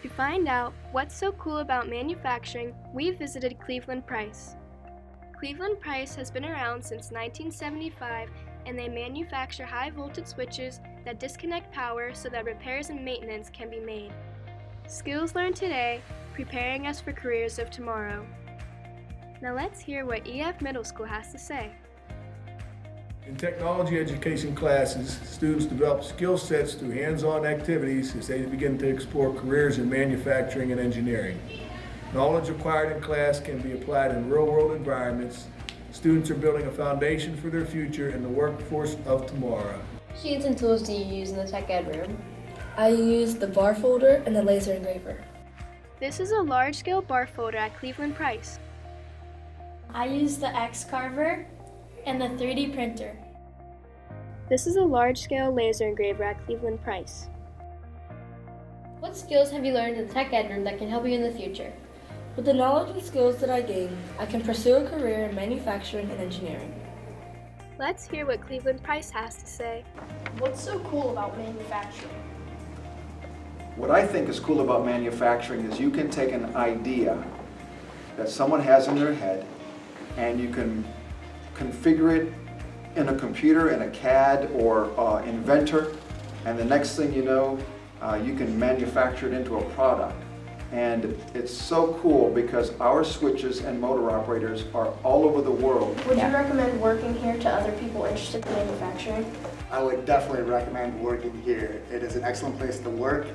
To find out what's so cool about manufacturing, we visited Cleveland Price. Cleveland Price has been around since 1975, and they manufacture high-voltage switches that disconnect power so that repairs and maintenance can be made. Skills learned today, preparing us for careers of tomorrow. Now let's hear what EF Middle School has to say. In technology education classes, students develop skill sets through hands-on activities as they begin to explore careers in manufacturing and engineering. Knowledge acquired in class can be applied in real-world environments. Students are building a foundation for their future in the workforce of tomorrow. What sheets and tools do you use in the tech ed room? I use the bar folder and the laser engraver. This is a large-scale bar folder at Cleveland Price. I use the X carver and the 3D printer. This is a large-scale laser engraver at Cleveland Price. What skills have you learned in the tech ed room that can help you in the future? With the knowledge and skills that I gain, I can pursue a career in manufacturing and engineering. Let's hear what Cleveland Price has to say. What's so cool about manufacturing? What I think is cool about manufacturing is you can take an idea that someone has in their head and you can configure it in a computer, in a CAD or Inventor, and the next thing you know, you can manufacture it into a product. And it's so cool because our switches and motor operators are all over the world. Would you recommend working here to other people interested in manufacturing? I would definitely recommend working here. It is an excellent place to work.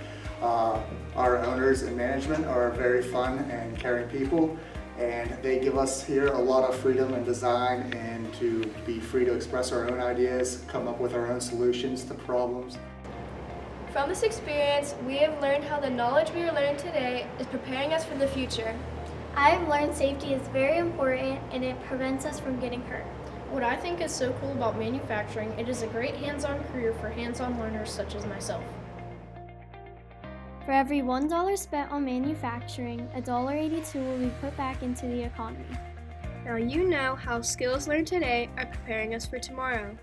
Our owners and management are very fun and caring people, and they give us here a lot of freedom in design and to be free to express our own ideas, come up with our own solutions to problems. From this experience, we have learned how the knowledge we are learning today is preparing us for the future. I have learned safety is very important and it prevents us from getting hurt. What I think is so cool about manufacturing, it is a great hands-on career for hands-on learners such as myself. For every $1 spent on manufacturing, $1.82 will be put back into the economy. Now you know how skills learned today are preparing us for tomorrow.